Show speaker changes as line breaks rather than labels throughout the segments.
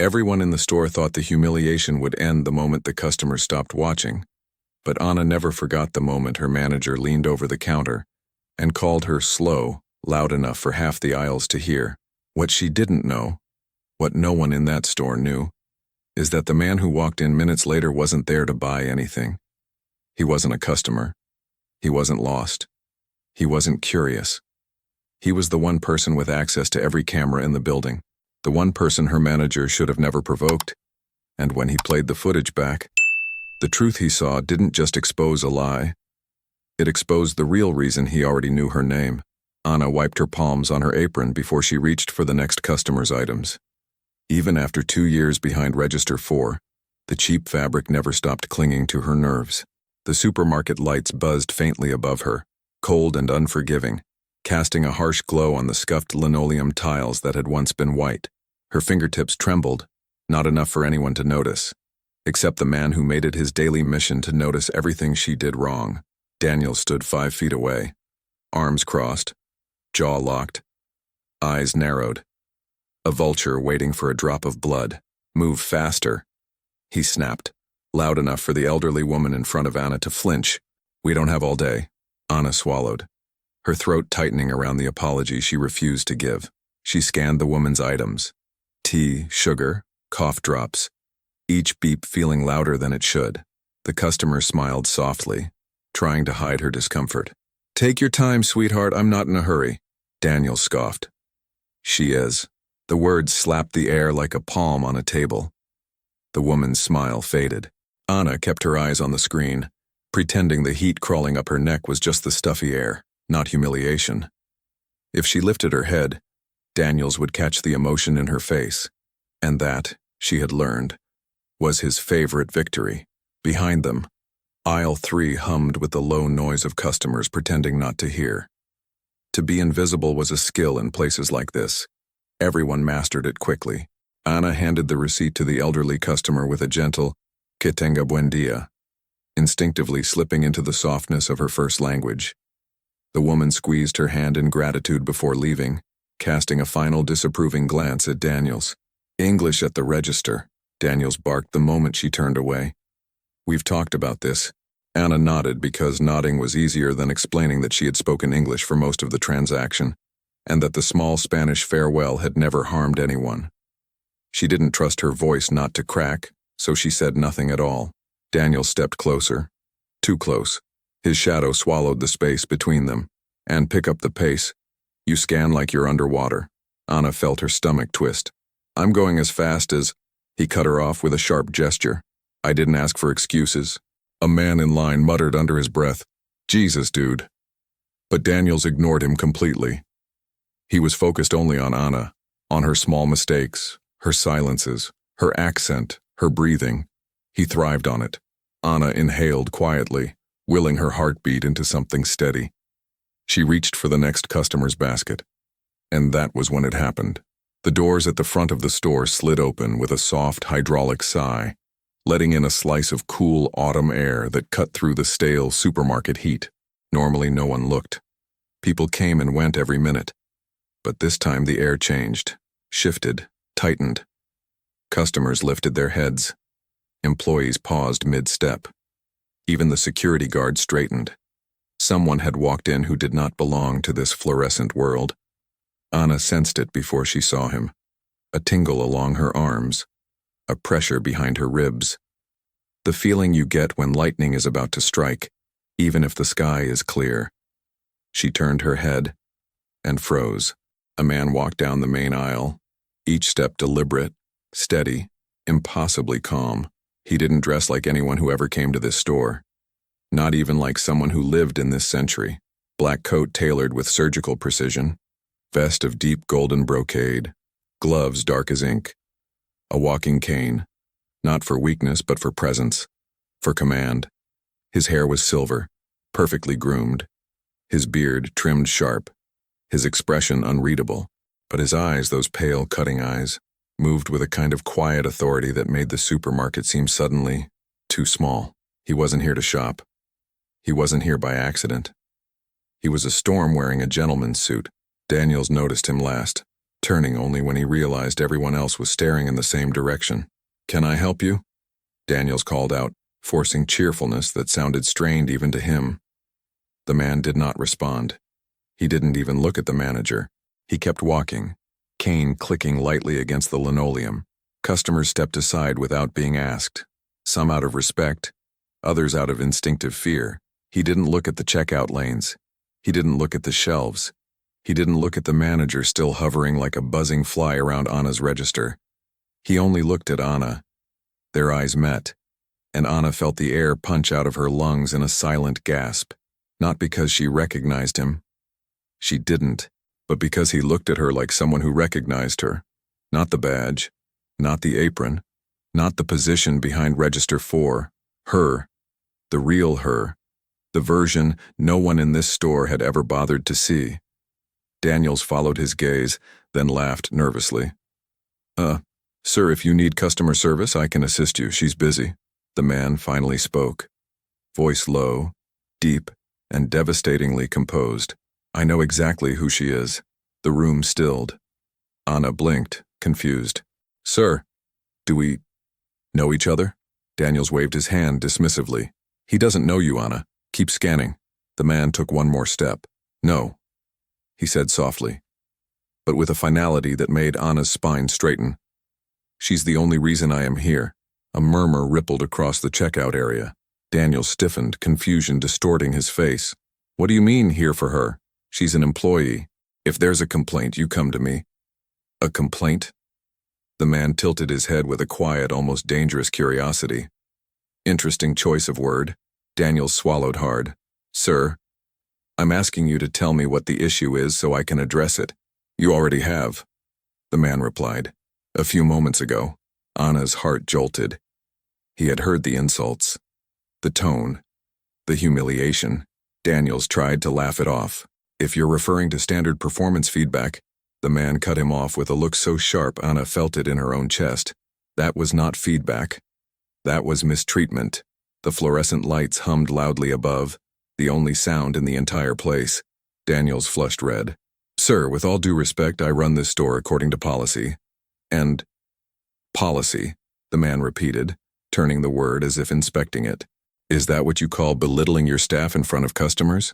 Everyone in the store thought the humiliation would end the moment the customers stopped watching, but Anna never forgot the moment her manager leaned over the counter and called her slow, loud enough for half the aisles to hear. What she didn't know, what no one in that store knew, is that the man who walked in minutes later wasn't there to buy anything. He wasn't a customer. He wasn't lost. He wasn't curious. He was the one person with access to every camera in the building, the one person her manager should have never provoked. And when he played the footage back, the truth he saw didn't just expose a lie. It exposed the real reason he already knew her name. Anna wiped her palms on her apron before she reached for the next customer's items. Even after 2 years behind Register 4, the cheap fabric never stopped clinging to her nerves. The supermarket lights buzzed faintly above her, cold and unforgiving, casting a harsh glow on the scuffed linoleum tiles that had once been white. Her fingertips trembled, not enough for anyone to notice, except the man who made it his daily mission to notice everything she did wrong. Daniel stood 5 feet away, arms crossed, jaw locked, eyes narrowed. A vulture waiting for a drop of blood. Move faster, he snapped, loud enough for the elderly woman in front of Anna to flinch. We don't have all day. Anna swallowed, her throat tightening around the apology she refused to give. She scanned the woman's items. Tea, sugar, cough drops, each beep feeling louder than it should. The customer smiled softly, trying to hide her discomfort. Take your time, sweetheart, I'm not in a hurry. Daniel scoffed. She is. The words slapped the air like a palm on a table. The woman's smile faded. Anna kept her eyes on the screen, pretending the heat crawling up her neck was just the stuffy air, not humiliation. If she lifted her head, Daniels would catch the emotion in her face, and that, she had learned, was his favorite victory. Behind them, aisle 3 hummed with the low noise of customers pretending not to hear. To be invisible was a skill in places like this. Everyone mastered it quickly. Anna handed the receipt to the elderly customer with a gentle, "Que tenga buen dia," instinctively slipping into the softness of her first language. The woman squeezed her hand in gratitude before leaving, casting a final disapproving glance at Daniels. English at the register, Daniels barked the moment she turned away. We've talked about this. Anna nodded because nodding was easier than explaining that she had spoken English for most of the transaction, and that the small Spanish farewell had never harmed anyone. She didn't trust her voice not to crack, so she said nothing at all. Daniel stepped closer. Too close. His shadow swallowed the space between them. And pick up the pace. You scan like you're underwater. Anna felt her stomach twist. I'm going as fast as... He cut her off with a sharp gesture. I didn't ask for excuses. A man in line muttered under his breath, Jesus, dude. But Daniels ignored him completely. He was focused only on Anna, on her small mistakes, her silences, her accent, her breathing. He thrived on it. Anna inhaled quietly, willing her heartbeat into something steady. She reached for the next customer's basket. And that was when it happened. The doors at the front of the store slid open with a soft hydraulic sigh, letting in a slice of cool autumn air that cut through the stale supermarket heat. Normally no one looked. People came and went every minute. But this time the air changed, shifted, tightened. Customers lifted their heads. Employees paused mid-step. Even the security guard straightened. Someone had walked in who did not belong to this fluorescent world. Anna sensed it before she saw him. A tingle along her arms, a pressure behind her ribs. The feeling you get when lightning is about to strike, even if the sky is clear. She turned her head and froze. A man walked down the main aisle, each step deliberate, steady, impossibly calm. He didn't dress like anyone who ever came to this store. Not even like someone who lived in this century. Black coat tailored with surgical precision, vest of deep golden brocade, gloves dark as ink, a walking cane, not for weakness but for presence, for command. His hair was silver, perfectly groomed, his beard trimmed sharp, his expression unreadable, but his eyes, those pale, cutting eyes, moved with a kind of quiet authority that made the supermarket seem suddenly too small. He wasn't here to shop. He wasn't here by accident. He was a storm wearing a gentleman's suit. Daniels noticed him last. turning only when he realized everyone else was staring in the same direction. "Can I help you?" Daniels called out, forcing cheerfulness that sounded strained even to him. The man did not respond. He didn't even look at the manager. He kept walking, cane clicking lightly against the linoleum. Customers stepped aside without being asked, some out of respect, others out of instinctive fear. He didn't look at the checkout lanes. He didn't look at the shelves. He didn't look at the manager still hovering like a buzzing fly around Anna's register. He only looked at Anna. Their eyes met, and Anna felt the air punch out of her lungs in a silent gasp, not because she recognized him. She didn't, but because he looked at her like someone who recognized her. Not the badge, not the apron, not the position behind Register 4. Her, the real her, the version no one in this store had ever bothered to see. Daniels followed his gaze, then laughed nervously. Sir, if you need customer service, I can assist you. She's busy." The man finally spoke, voice low, deep, and devastatingly composed. "I know exactly who she is." The room stilled. Anna blinked, confused. "Sir, do we know each other?" Daniels waved his hand dismissively. "He doesn't know you, Anna. Keep scanning." The man took one more step. "No," he said softly, but with a finality that made Anna's spine straighten. "She's the only reason I am here." A murmur rippled across the checkout area. Daniel stiffened, confusion distorting his face. "What do you mean, here for her? She's an employee. If there's a complaint, you come to me." "A complaint?" The man tilted his head with a quiet, almost dangerous curiosity. Interesting choice of word. Daniel swallowed hard. "Sir, I'm asking you to tell me what the issue is so I can address it." "You already have," the man replied. A few moments ago, Anna's heart jolted. He had heard the insults, the tone, the humiliation. Daniels tried to laugh it off. "If you're referring to standard performance feedback," the man cut him off with a look so sharp Anna felt it in her own chest. "That was not feedback. That was mistreatment." The fluorescent lights hummed loudly above, the only sound in the entire place. Daniels flushed red. "Sir, with all due respect, I run this store according to policy." "And policy," the man repeated, turning the word as if inspecting it. "Is that what you call belittling your staff in front of customers?"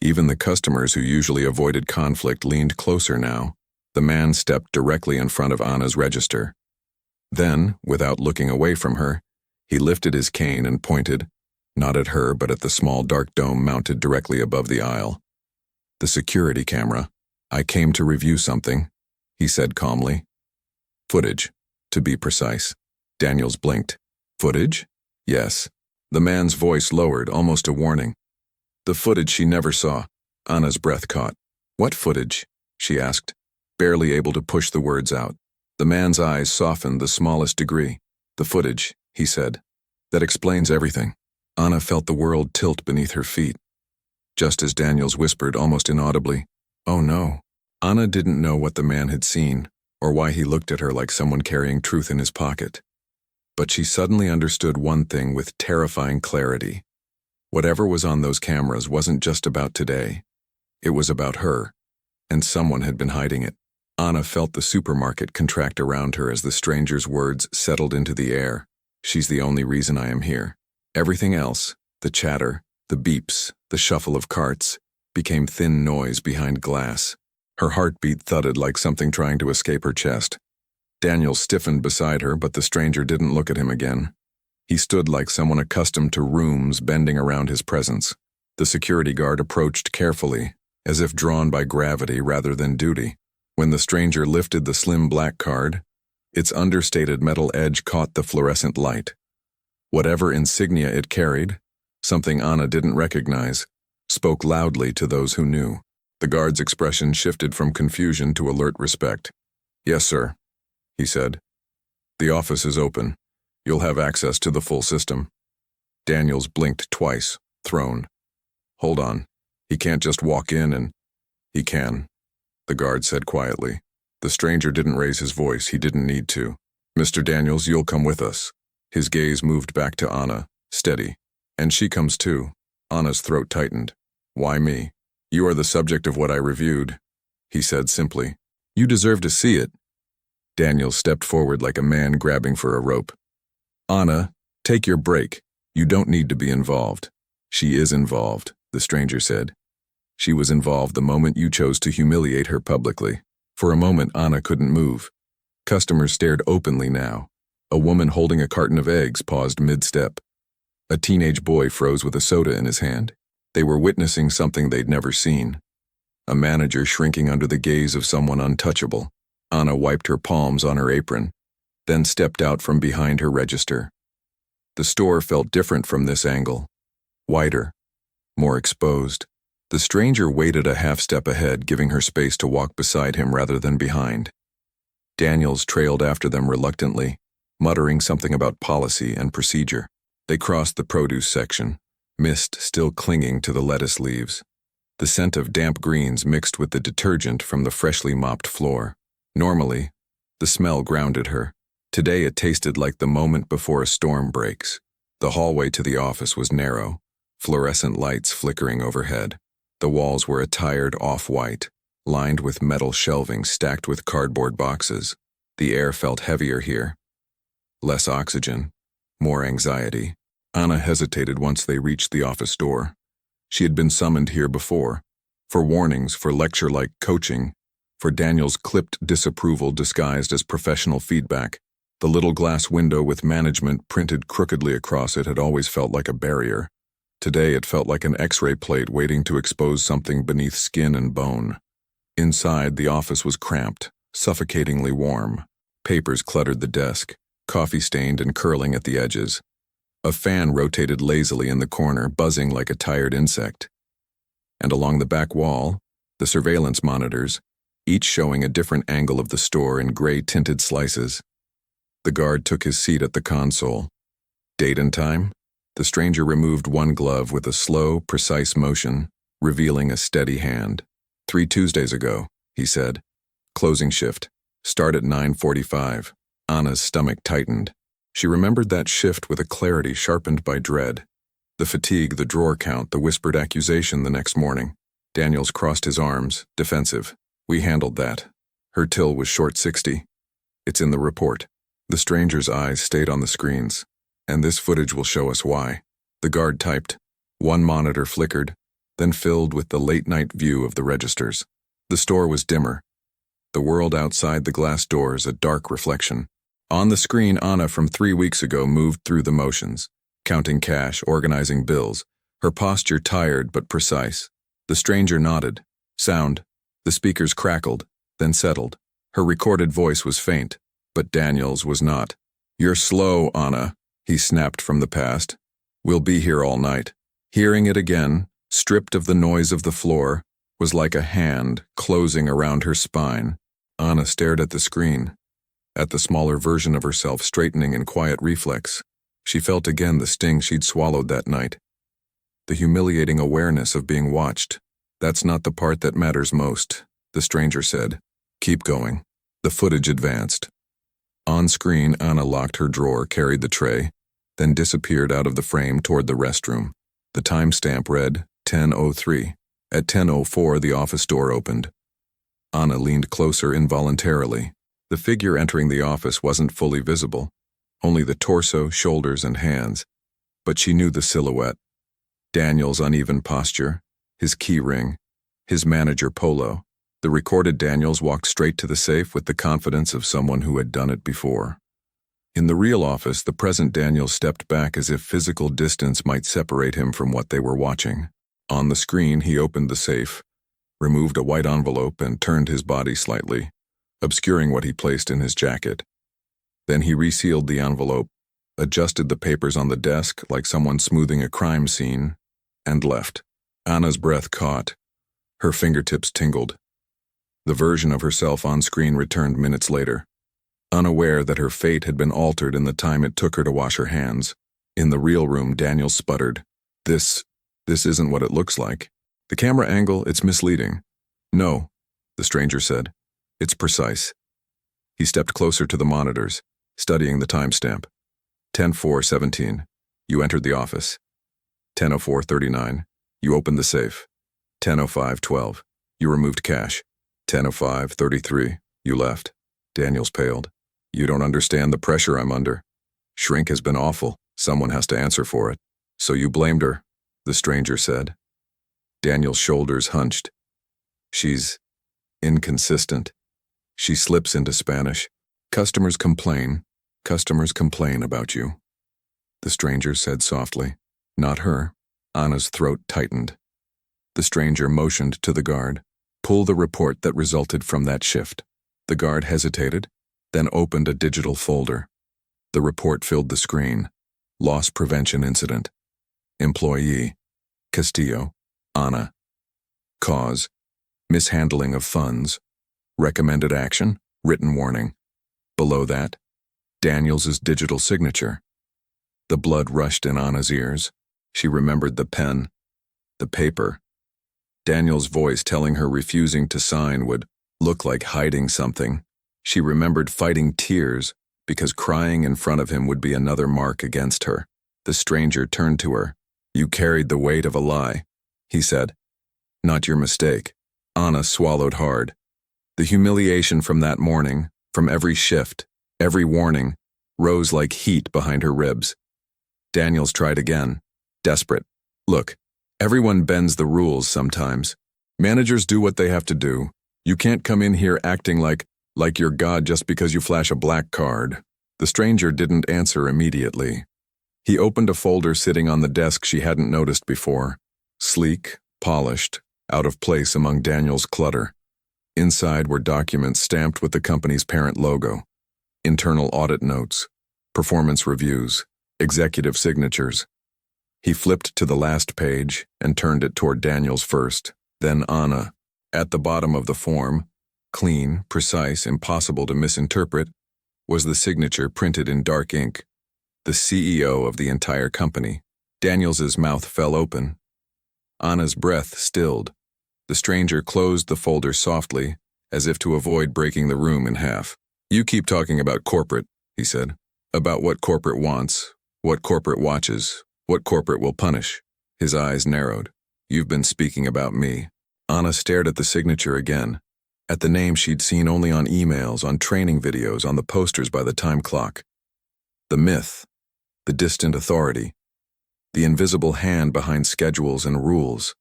Even the customers who usually avoided conflict leaned closer now. The man stepped directly in front of Anna's register. Then, without looking away from her, he lifted his cane and pointed, not at her but at the small dark dome mounted directly above the aisle. "The security camera. I came to review something," he said calmly. "Footage, to be precise." Daniels blinked. "Footage?" "Yes." The man's voice lowered, almost a warning. "The footage she never saw." Anna's breath caught. "What footage?" she asked, barely able to push the words out. The man's eyes softened the smallest degree. "The footage," he said. "That explains everything." Anna felt the world tilt beneath her feet. Just as Daniels whispered almost inaudibly, "Oh no." Anna didn't know what the man had seen, or why he looked at her like someone carrying truth in his pocket. But she suddenly understood one thing with terrifying clarity. Whatever was on those cameras wasn't just about today. It was about her, and someone had been hiding it. Anna felt the supermarket contract around her as the stranger's words settled into the air. "She's the only reason I am here." Everything else, the chatter, the beeps, the shuffle of carts, became thin noise behind glass. Her heartbeat thudded like something trying to escape her chest. Daniel stiffened beside her, but the stranger didn't look at him again. He stood like someone accustomed to rooms bending around his presence. The security guard approached carefully, as if drawn by gravity rather than duty. When the stranger lifted the slim black card, its understated metal edge caught the fluorescent light. Whatever insignia it carried, something Anna didn't recognize, spoke loudly to those who knew. The guard's expression shifted from confusion to alert respect. "Yes, sir," he said. "The office is open. You'll have access to the full system." Daniels blinked twice, thrown. "Hold on. He can't just walk in and—" "He can," the guard said quietly. The stranger didn't raise his voice. He didn't need to. "Mr. Daniels, you'll come with us." His gaze moved back to Anna, steady. "And she comes too." Anna's throat tightened. "Why me?" "You are the subject of what I reviewed," he said simply. You deserve to see it. Daniel stepped forward like a man grabbing for a rope. Anna, take your break. You don't need to be involved. She is involved, the stranger said. She was involved the moment you chose to humiliate her publicly. For a moment, Anna couldn't move. Customers stared openly now. A woman holding a carton of eggs paused mid-step. A teenage boy froze with a soda in his hand. They were witnessing something they'd never seen. A manager shrinking under the gaze of someone untouchable. Anna wiped her palms on her apron, then stepped out from behind her register. The store felt different from this angle. Wider, more exposed. The stranger waited a half step ahead, giving her space to walk beside him rather than behind. Daniels trailed after them reluctantly, muttering something about policy and procedure. They crossed the produce section, mist still clinging to the lettuce leaves. The scent of damp greens mixed with the detergent from the freshly mopped floor. Normally, the smell grounded her. Today it tasted like the moment before a storm breaks. The hallway to the office was narrow, fluorescent lights flickering overhead. The walls were a tired off-white, lined with metal shelving stacked with cardboard boxes. The air felt heavier here. Less oxygen, more anxiety. Anna hesitated once they reached the office door. She had been summoned here before, for warnings, for lecture-like coaching, for Daniel's clipped disapproval disguised as professional feedback. The little glass window with management printed crookedly across it had always felt like a barrier. Today it felt like an X-ray plate waiting to expose something beneath skin and bone. Inside, the office was cramped, suffocatingly warm. Papers cluttered the desk, coffee-stained and curling at the edges. A fan rotated lazily in the corner, buzzing like a tired insect. And along the back wall, the surveillance monitors, each showing a different angle of the store in gray-tinted slices. The guard took his seat at the console. Date and time? The stranger removed one glove with a slow, precise motion, revealing a steady hand. 3 Tuesdays ago, he said. Closing shift. Start at 9:45. Anna's stomach tightened. She remembered that shift with a clarity sharpened by dread. The fatigue, the drawer count, the whispered accusation the next morning. Daniels crossed his arms, defensive. We handled that. Her till was short 60. It's in the report. The stranger's eyes stayed on the screens. And this footage will show us why. The guard typed. One monitor flickered, then filled with the late-night view of the registers. The store was dimmer. The world outside the glass doors a dark reflection. On the screen, Anna from 3 weeks ago moved through the motions, counting cash, organizing bills, her posture tired but precise. The stranger nodded. Sound. The speakers crackled, then settled. Her recorded voice was faint, but Daniels was not. You're slow, Anna, he snapped from the past. We'll be here all night. Hearing it again, stripped of the noise of the floor, was like a hand closing around her spine. Anna stared at the screen, at the smaller version of herself straightening in quiet reflex. She felt again the sting she'd swallowed that night. The humiliating awareness of being watched. That's not the part that matters most, the stranger said. Keep going. The footage advanced. On screen, Anna locked her drawer, carried the tray, then disappeared out of the frame toward the restroom. The timestamp read 10:03. At 10:04, the office door opened. Anna leaned closer involuntarily. The figure entering the office wasn't fully visible, only the torso, shoulders, and hands. But she knew the silhouette. Daniel's uneven posture, his key ring, his manager polo. The recorded Daniels walked straight to the safe with the confidence of someone who had done it before. In the real office, the present Daniels stepped back as if physical distance might separate him from what they were watching. On the screen, he opened the safe, removed a white envelope, and turned his body slightly, obscuring what he placed in his jacket. Then he resealed the envelope, adjusted the papers on the desk like someone smoothing a crime scene, and left. Anna's breath caught. Her fingertips tingled. The version of herself on screen returned minutes later, unaware that her fate had been altered in the time it took her to wash her hands. In the real room, Daniel sputtered. This isn't what it looks like. The camera angle, it's misleading. No, the stranger said. It's precise. He stepped closer to the monitors, studying the timestamp. 10:04:17. You entered the office. 10:04:39. You opened the safe. 10:05:12. You removed cash. 10:05:33. You left. Daniels paled. You don't understand the pressure I'm under. Shrink has been awful. Someone has to answer for it. So you blamed her, the stranger said. Daniel's shoulders hunched. She's inconsistent. She slips into Spanish. Customers complain about you. The stranger said softly. Not her. Anna's throat tightened. The stranger motioned to the guard. Pull the report that resulted from that shift. The guard hesitated, then opened a digital folder. The report filled the screen. Loss prevention incident. Employee. Castillo. Anna. Cause. Mishandling of funds. Recommended action. Written warning. Below that, Daniels's digital signature. The blood rushed in Anna's ears. She remembered the pen, the paper. Daniel's voice telling her refusing to sign would look like hiding something. She remembered fighting tears because crying in front of him would be another mark against her. The stranger turned to her. You carried the weight of a lie, he said. Not your mistake. Anna swallowed hard. The humiliation from that morning, from every shift, every warning, rose like heat behind her ribs. Daniels tried again, desperate. Look, everyone bends the rules sometimes. Managers do what they have to do. You can't come in here acting like you're God just because you flash a black card. The stranger didn't answer immediately. He opened a folder sitting on the desk she hadn't noticed before. Sleek, polished, out of place among Daniel's clutter. Inside were documents stamped with the company's parent logo. Internal audit notes, performance reviews, executive signatures. He flipped to the last page and turned it toward Daniels first, then Anna. At the bottom of the form, clean, precise, impossible to misinterpret, was the signature printed in dark ink. The CEO of the entire company. Daniels's mouth fell open. Anna's breath stilled. The stranger closed the folder softly, as if to avoid breaking the room in half. You keep talking about corporate, he said. About what corporate wants, what corporate watches, what corporate will punish. His eyes narrowed. You've been speaking about me. Anna stared at the signature again, at the name she'd seen only on emails, on training videos, on the posters by the time clock. The myth, the distant authority, the invisible hand behind schedules and rules.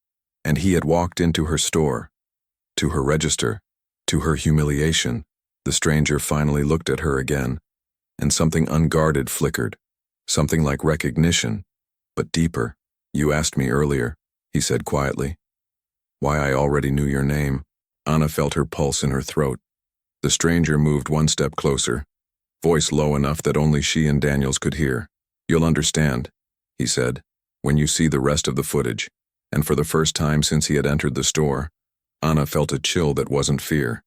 And he had walked into her store, to her register, to her humiliation. The stranger finally looked at her again, and something unguarded flickered, something like recognition, but deeper. You asked me earlier, he said quietly. Why I already knew your name. Anna felt her pulse in her throat. The stranger moved one step closer, voice low enough that only she and Daniels could hear. You'll understand, he said, when you see the rest of the footage. And for the first time since he had entered the store, Anna felt a chill that wasn't fear,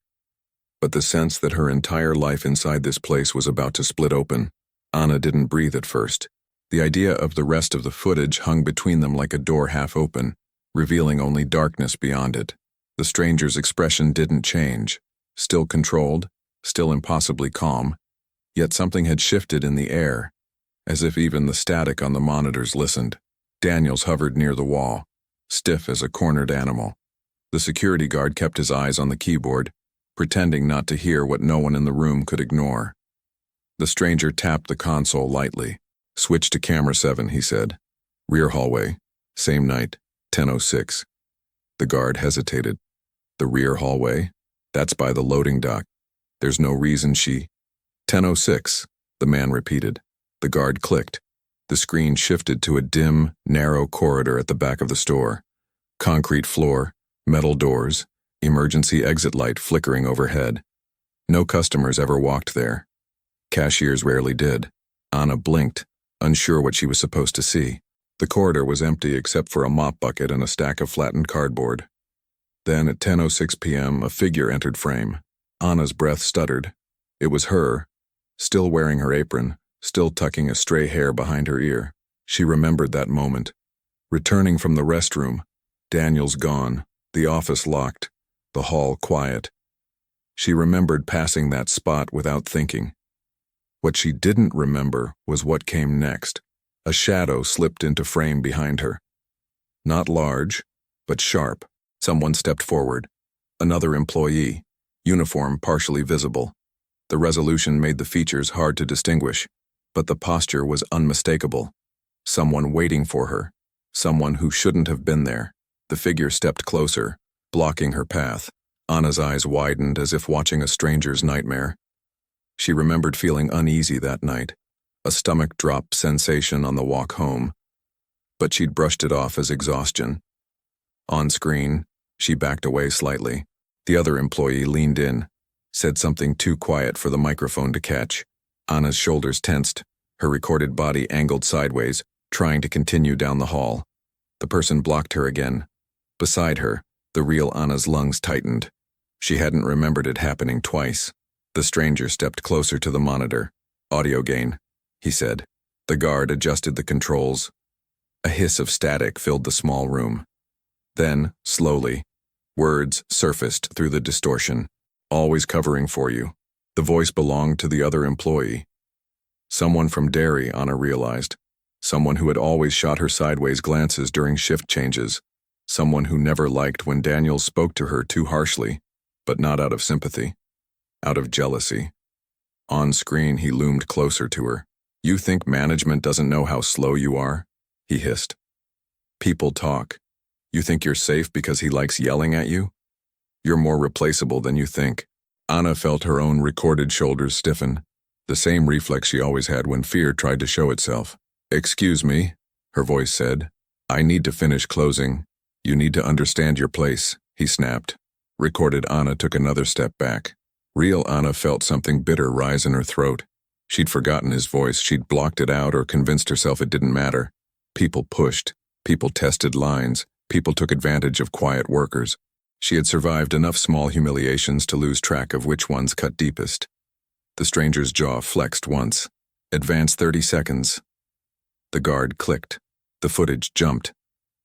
but the sense that her entire life inside this place was about to split open. Anna didn't breathe at first. The idea of the rest of the footage hung between them like a door half open, revealing only darkness beyond it. The stranger's expression didn't change, still controlled, still impossibly calm, yet something had shifted in the air, as if even the static on the monitors listened. Daniels hovered near the wall, stiff as a cornered animal. The security guard kept his eyes on the keyboard, pretending not to hear what no one in the room could ignore. The stranger tapped the console lightly. Switch to camera 7, he said. Rear hallway. Same night, 10:06. The guard hesitated. The rear hallway? That's by the loading dock. There's no reason she... 10:06, the man repeated. The guard clicked. The screen shifted to a dim, narrow corridor at the back of the store. Concrete floor, metal doors, emergency exit light flickering overhead. No customers ever walked there. Cashiers rarely did. Anna blinked, unsure what she was supposed to see. The corridor was empty except for a mop bucket and a stack of flattened cardboard. Then at 10:06 p.m., a figure entered frame. Anna's breath stuttered. It was her, still wearing her apron, still tucking a stray hair behind her ear. She remembered that moment. Returning from the restroom, Daniels gone, the office locked, the hall quiet. She remembered passing that spot without thinking. What she didn't remember was what came next. A shadow slipped into frame behind her. Not large, but sharp. Someone stepped forward. Another employee. uniform partially visible. The resolution made the features hard to distinguish, but the posture was unmistakable. Someone waiting for her. Someone who shouldn't have been there. The figure stepped closer, blocking her path. Anna's eyes widened as if watching a stranger's nightmare. She remembered feeling uneasy that night, a stomach-drop sensation on the walk home, but she'd brushed it off as exhaustion. On screen, she backed away slightly. The other employee leaned in, said something too quiet for the microphone to catch. Anna's shoulders tensed, her recorded body angled sideways, trying to continue down the hall. The person blocked her again. Beside her, the real Anna's lungs tightened. She hadn't remembered it happening twice. The stranger stepped closer to the monitor. Audio gain, he said. The guard adjusted the controls. A hiss of static filled the small room. Then, slowly, words surfaced through the distortion. Always covering for you. The voice belonged to the other employee. Someone from Derry, Anna realized. Someone who had always shot her sideways glances during shift changes. Someone who never liked when Daniels spoke to her too harshly, but not out of sympathy. Out of jealousy. On screen, he loomed closer to her. You think management doesn't know how slow you are? He hissed. People talk. You think you're safe because he likes yelling at you? You're more replaceable than you think. Anna felt her own recorded shoulders stiffen, the same reflex she always had when fear tried to show itself. Excuse me, her voice said. I need to finish closing. You need to understand your place, he snapped. Recorded Anna took another step back. Real Anna felt something bitter rise in her throat. She'd forgotten his voice, she'd blocked it out or convinced herself it didn't matter. People pushed, people tested lines, people took advantage of quiet workers. She had survived enough small humiliations to lose track of which ones cut deepest. The stranger's jaw flexed once. Advance 30 seconds. The guard clicked. The footage jumped.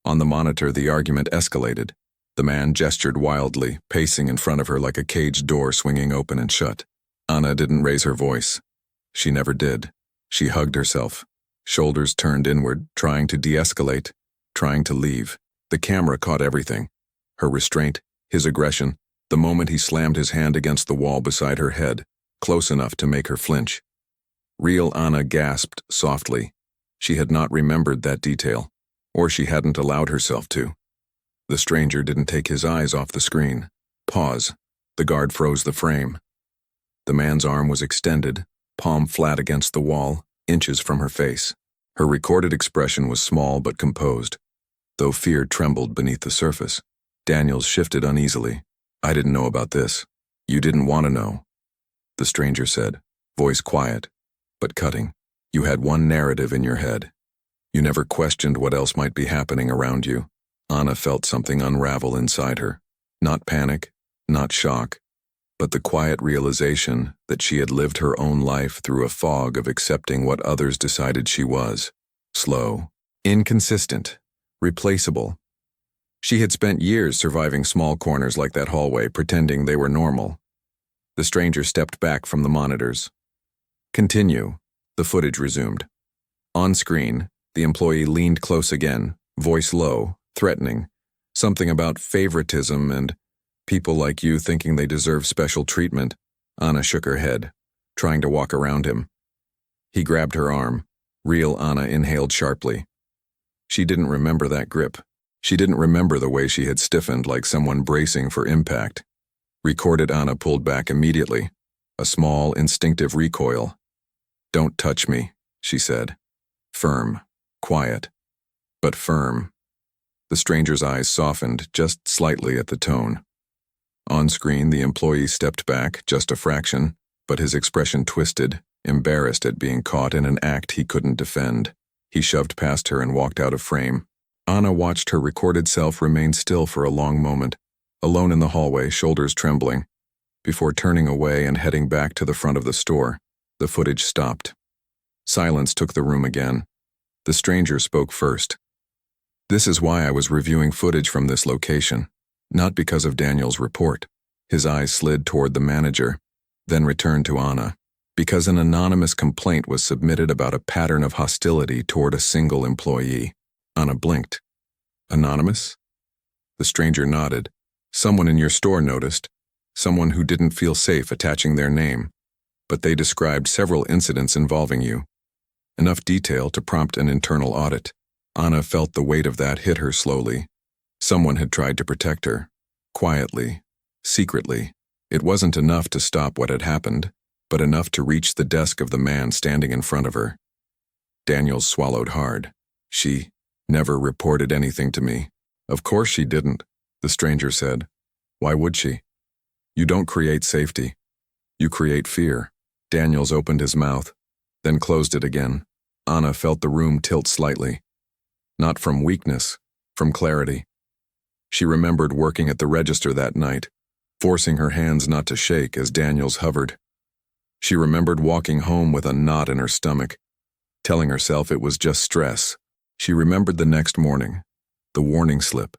On the monitor, the argument escalated. The man gestured wildly, pacing in front of her like a caged door swinging open and shut. Anna didn't raise her voice. She never did. She hugged herself, shoulders turned inward, trying to de-escalate, trying to leave. The camera caught everything. Her restraint, his aggression, the moment he slammed his hand against the wall beside her head, close enough to make her flinch. Real Anna gasped softly. She had not remembered that detail, or she hadn't allowed herself to. The stranger didn't take his eyes off the screen. Pause. The guard froze the frame. The man's arm was extended, palm flat against the wall, inches from her face. Her recorded expression was small but composed, though fear trembled beneath the surface. Daniels shifted uneasily. I didn't know about this. You didn't want to know, the stranger said, voice quiet, but cutting. You had one narrative in your head. You never questioned what else might be happening around you. Anna felt something unravel inside her. Not panic, not shock, but the quiet realization that she had lived her own life through a fog of accepting what others decided she was. Slow, inconsistent, replaceable. She had spent years surviving small corners like that hallway, pretending they were normal. The stranger stepped back from the monitors. Continue, the footage resumed. On screen, the employee leaned close again, voice low, threatening, something about favoritism and people like you thinking they deserve special treatment. Anna shook her head, trying to walk around him. He grabbed her arm. Real Anna inhaled sharply. She didn't remember that grip. She didn't remember the way she had stiffened like someone bracing for impact. Recorded Anna pulled back immediately, a small, instinctive recoil. Don't touch me, she said. Firm, quiet, but firm. The stranger's eyes softened just slightly at the tone. On screen, the employee stepped back just a fraction, but his expression twisted, embarrassed at being caught in an act he couldn't defend. He shoved past her and walked out of frame. Anna watched her recorded self remain still for a long moment, alone in the hallway, shoulders trembling, before turning away and heading back to the front of the store. The footage stopped. Silence took the room again. The stranger spoke first. This is why I was reviewing footage from this location, not because of Daniel's report. His eyes slid toward the manager, then returned to Anna, because an anonymous complaint was submitted about a pattern of hostility toward a single employee. Anna blinked. Anonymous? The stranger nodded. Someone in your store noticed. someone who didn't feel safe attaching their name, but they described several incidents involving you. Enough detail to prompt an internal audit. Anna felt the weight of that hit her slowly. Someone had tried to protect her. Quietly, secretly. It wasn't enough to stop what had happened, but enough to reach the desk of the man standing in front of her. Daniels swallowed hard. She never reported anything to me. Of course she didn't, the stranger said. Why would she? You don't create safety. You create fear. Daniels opened his mouth, then closed it again. Anna felt the room tilt slightly. Not from weakness, from clarity. She remembered working at the register that night, forcing her hands not to shake as Daniels hovered. She remembered walking home with a knot in her stomach, telling herself it was just stress. She remembered the next morning, the warning slip,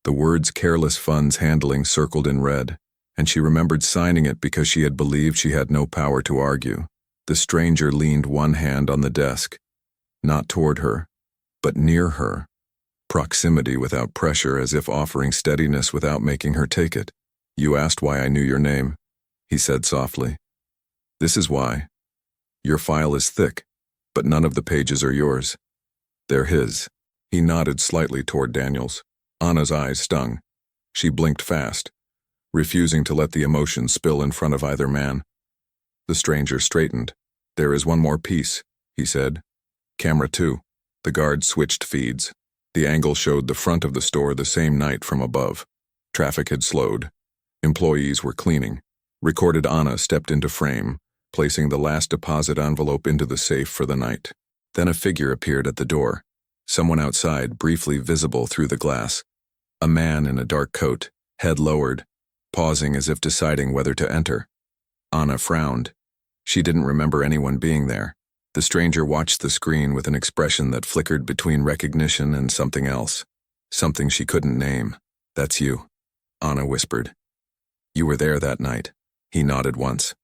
the words careless funds handling circled in red, and she remembered signing it because she had believed she had no power to argue. The stranger leaned one hand on the desk, not toward her, but near her. Proximity without pressure, as if offering steadiness without making her take it. You asked why I knew your name, he said softly. This is why. Your file is thick, but none of the pages are yours. They're his. He nodded slightly toward Daniels. Anna's eyes stung. She blinked fast, refusing to let the emotion spill in front of either man. The stranger straightened. There is one more piece, he said. Camera 2. The guard switched feeds. The angle showed the front of the store the same night from above. Traffic had slowed. Employees were cleaning. Recorded Anna stepped into frame, placing the last deposit envelope into the safe for the night. Then a figure appeared at the door. Someone outside, briefly visible through the glass. A man in a dark coat, head lowered, pausing as if deciding whether to enter. Anna frowned. She didn't remember anyone being there. The stranger watched the screen with an expression that flickered between recognition and something else. Something she couldn't name. That's you, Anna whispered. You were there that night. He nodded once.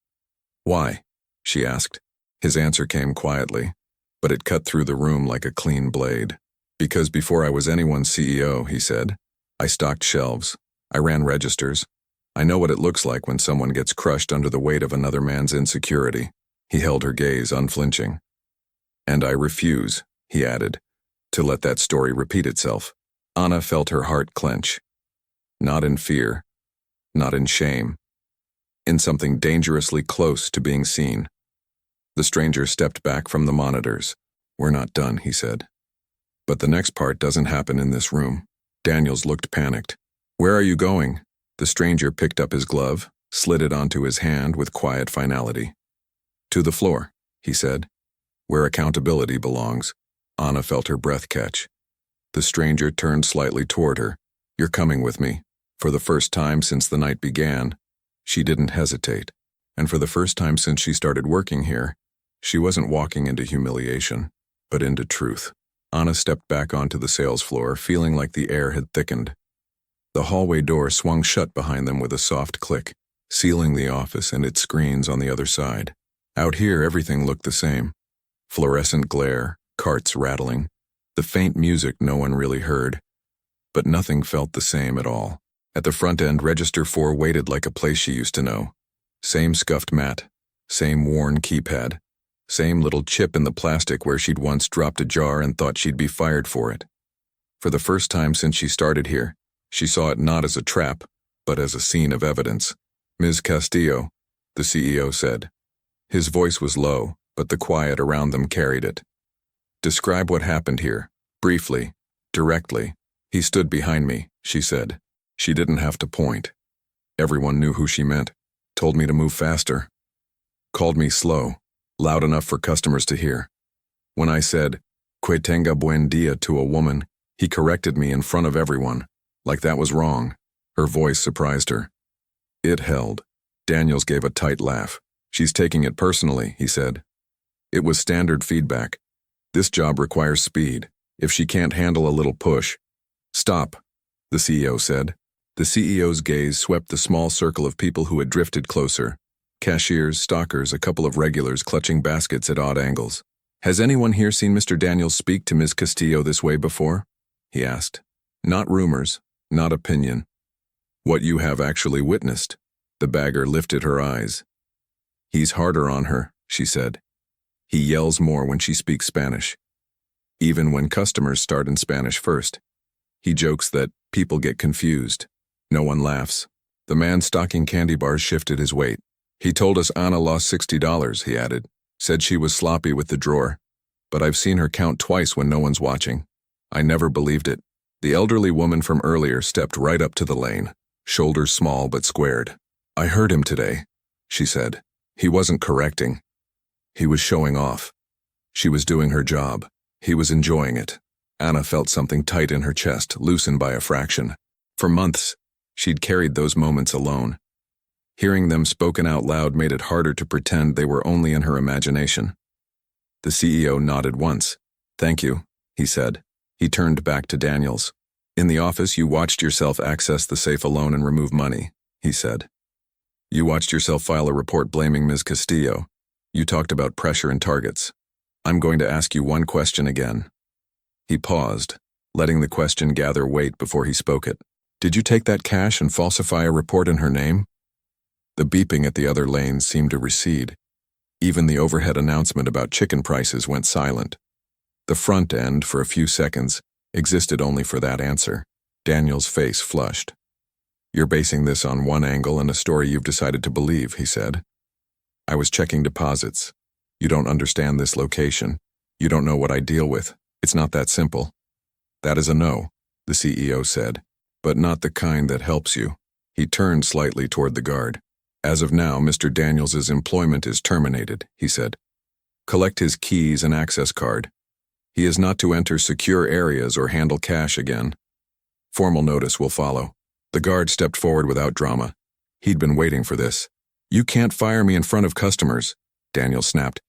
Why? She asked. His answer came quietly, but it cut through the room like a clean blade. Because before I was anyone's CEO, he said, I stocked shelves. I ran registers. I know what it looks like when someone gets crushed under the weight of another man's insecurity. He held her gaze unflinching. And I refuse, he added, to let that story repeat itself. Anna felt her heart clench. Not in fear, not in shame, in something dangerously close to being seen. The stranger stepped back from the monitors. We're not done, he said. But the next part doesn't happen in this room. Daniels looked panicked. Where are you going? The stranger picked up his glove, slid it onto his hand with quiet finality. To the floor, he said, where accountability belongs. Anna felt her breath catch. The stranger turned slightly toward her. You're coming with me. For the first time since the night began, she didn't hesitate. And for the first time since she started working here, she wasn't walking into humiliation, but into truth. Anna stepped back onto the sales floor, feeling like the air had thickened. The hallway door swung shut behind them with a soft click, sealing the office and its screens on the other side. Out here, everything looked the same. Fluorescent glare, carts rattling, the faint music no one really heard. But nothing felt the same at all. At the front end, Register 4 waited like a place she used to know. Same scuffed mat, same worn keypad, same little chip in the plastic where she'd once dropped a jar and thought she'd be fired for it. For the first time since she started here, she saw it not as a trap, but as a scene of evidence. Ms. Castillo, the CEO said. His voice was low, but the quiet around them carried it. Describe what happened here, briefly, directly. He stood behind me, she said. She didn't have to point. Everyone knew who she meant. Told me to move faster. Called me slow, loud enough for customers to hear. When I said, "Que tenga buen dia" to a woman, he corrected me in front of everyone, like that was wrong. Her voice surprised her. It held. Daniels gave a tight laugh. She's taking it personally, he said. It was standard feedback. This job requires speed. If she can't handle a little push. Stop, the CEO said. The CEO's gaze swept the small circle of people who had drifted closer. Cashiers, stockers, a couple of regulars clutching baskets at odd angles. Has anyone here seen Mr. Daniels speak to Ms. Castillo this way before? He asked. Not rumors, not opinion. What you have actually witnessed. The bagger lifted her eyes. He's harder on her, she said. He yells more when she speaks Spanish. Even when customers start in Spanish first. He jokes that people get confused. No one laughs. The man stocking candy bars shifted his weight. He told us Anna lost $60, he added. Said she was sloppy with the drawer. But I've seen her count twice when no one's watching. I never believed it. The elderly woman from earlier stepped right up to the lane, shoulders small but squared. I heard him today, she said. He wasn't correcting. He was showing off. She was doing her job. He was enjoying it. Anna felt something tight in her chest, loosened by a fraction. For months, she'd carried those moments alone. Hearing them spoken out loud made it harder to pretend they were only in her imagination. The CEO nodded once. Thank you, he said. He turned back to Daniels. In the office, you watched yourself access the safe alone and remove money, he said. You watched yourself file a report blaming Ms. Castillo. You talked about pressure and targets. I'm going to ask you one question again. He paused, letting the question gather weight before he spoke it. Did you take that cash and falsify a report in her name? The beeping at the other lanes seemed to recede. Even the overhead announcement about chicken prices went silent. The front end, for a few seconds, existed only for that answer. Daniel's face flushed. You're basing this on one angle and a story you've decided to believe, he said. I was checking deposits. You don't understand this location. You don't know what I deal with. It's not that simple. That is a no, the CEO said, but not the kind that helps you. He turned slightly toward the guard. As of now, Mr. Daniels's employment is terminated, he said. Collect his keys and access card. He is not to enter secure areas or handle cash again. Formal notice will follow. The guard stepped forward without drama. He'd been waiting for this. You can't fire me in front of customers, Daniel snapped.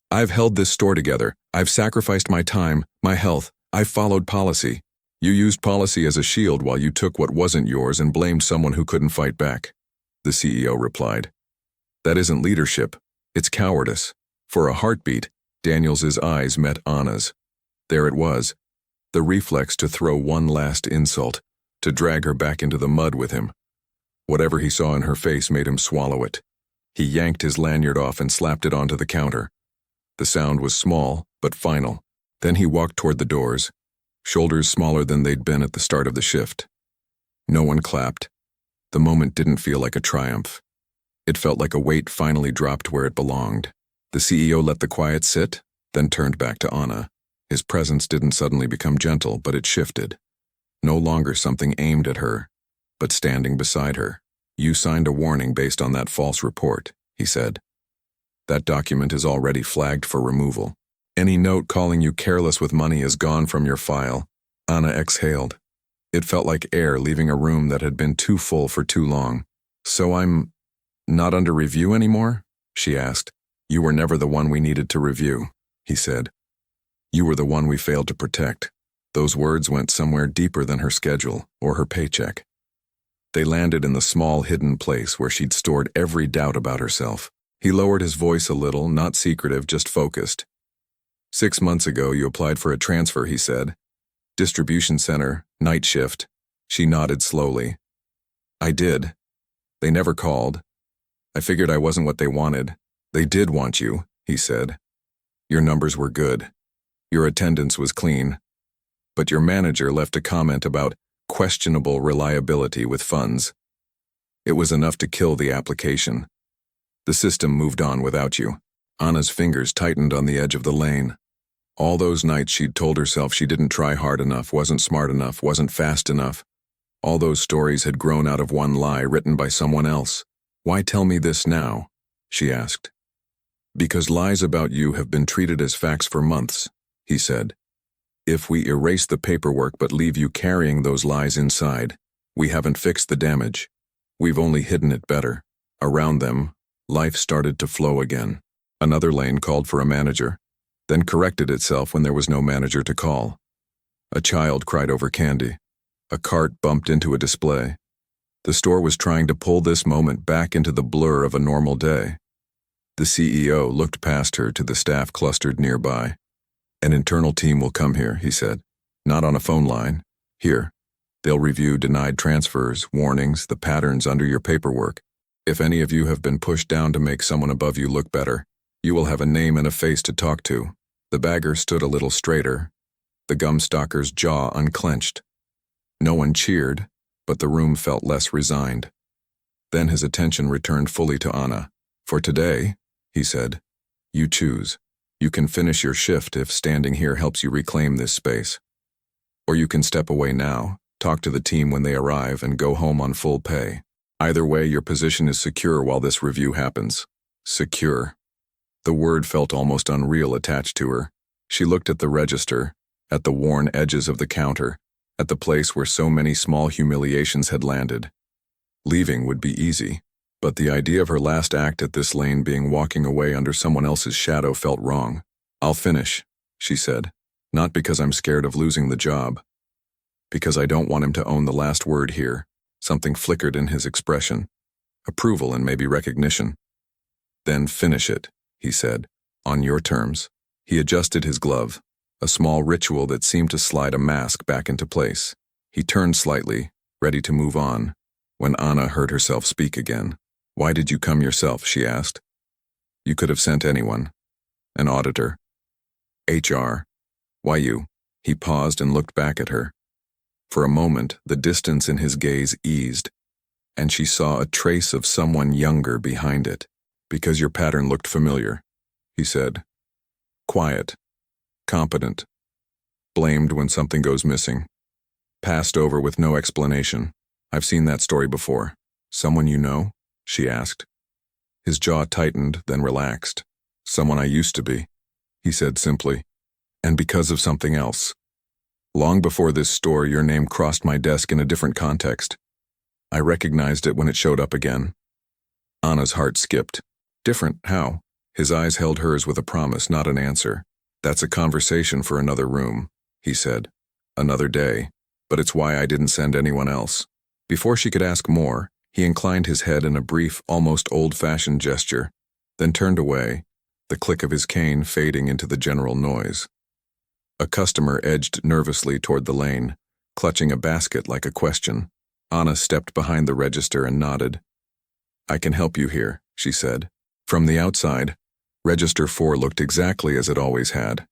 I've held this store together. I've sacrificed my time, my health. I've followed policy. You used policy as a shield while you took what wasn't yours and blamed someone who couldn't fight back, the CEO replied. That isn't leadership. It's cowardice. For a heartbeat, Daniels's eyes met Anna's. There it was, the reflex to throw one last insult, to drag her back into the mud with him. Whatever he saw in her face made him swallow it. He yanked his lanyard off and slapped it onto the counter. The sound was small, but final. Then he walked toward the doors, shoulders smaller than they'd been at the start of the shift. No one clapped. The moment didn't feel like a triumph. It felt like a weight finally dropped where it belonged. The CEO let the quiet sit, then turned back to Anna. His presence didn't suddenly become gentle, but it shifted. No longer something aimed at her, but standing beside her. You signed a warning based on that false report, he said. That document is already flagged for removal. Any note calling you careless with money is gone from your file. Anna exhaled. It felt like air leaving a room that had been too full for too long. So I'm not under review anymore? She asked. You were never the one we needed to review, he said. You were the one we failed to protect. Those words went somewhere deeper than her schedule or her paycheck. They landed in the small hidden place where she'd stored every doubt about herself. He lowered his voice a little, not secretive, just focused. 6 months ago, you applied for a transfer, he said. Distribution center, night shift. She nodded slowly. I did. They never called. I figured I wasn't what they wanted. They did want you, he said. Your numbers were good. Your attendance was clean. But your manager left a comment about questionable reliability with funds. It was enough to kill the application. The system moved on without you. Anna's fingers tightened on the edge of the lane. All those nights she'd told herself she didn't try hard enough, wasn't smart enough, wasn't fast enough. All those stories had grown out of one lie written by someone else. Why tell me this now? She asked. Because lies about you have been treated as facts for months, he said. If we erase the paperwork but leave you carrying those lies inside, we haven't fixed the damage. We've only hidden it better. Around them, life started to flow again. Another lane called for a manager, then corrected itself when there was no manager to call. A child cried over candy. A cart bumped into a display. The store was trying to pull this moment back into the blur of a normal day. The CEO looked past her to the staff clustered nearby. An internal team will come here, he said. Not on a phone line. Here. They'll review denied transfers, warnings, the patterns under your paperwork. If any of you have been pushed down to make someone above you look better, you will have a name and a face to talk to. The bagger stood a little straighter, the gumstalker's jaw unclenched. No one cheered, but the room felt less resigned. Then his attention returned fully to Anna. For today, he said, you choose. You can finish your shift if standing here helps you reclaim this space. Or you can step away now, talk to the team when they arrive, and go home on full pay. Either way, your position is secure while this review happens. Secure. The word felt almost unreal attached to her. She looked at the register, at the worn edges of the counter, at the place where so many small humiliations had landed. Leaving would be easy, but the idea of her last act at this lane being walking away under someone else's shadow felt wrong. I'll finish, she said, not because I'm scared of losing the job. Because I don't want him to own the last word here. Something flickered in his expression. Approval and maybe recognition. Then finish it, he said, on your terms. He adjusted his glove, a small ritual that seemed to slide a mask back into place. He turned slightly, ready to move on, when Anna heard herself speak again. Why did you come yourself, she asked. You could have sent anyone. An auditor. HR. Why you? He paused and looked back at her. For a moment, the distance in his gaze eased, and she saw a trace of someone younger behind it. Because your pattern looked familiar, he said. Quiet. Competent. Blamed when something goes missing. Passed over with no explanation. I've seen that story before. Someone you know? She asked. His jaw tightened, then relaxed. Someone I used to be, he said simply. And because of something else. Long before this story, your name crossed my desk in a different context. I recognized it when it showed up again. Anna's heart skipped. Different, how? His eyes held hers with a promise, not an answer. That's a conversation for another room, he said. Another day. But it's why I didn't send anyone else. Before she could ask more, he inclined his head in a brief, almost old-fashioned gesture, then turned away, the click of his cane fading into the general noise. A customer edged nervously toward the lane, clutching a basket like a question. Anna stepped behind the register and nodded. I can help you here, she said. From the outside, Register 4 looked exactly as it always had.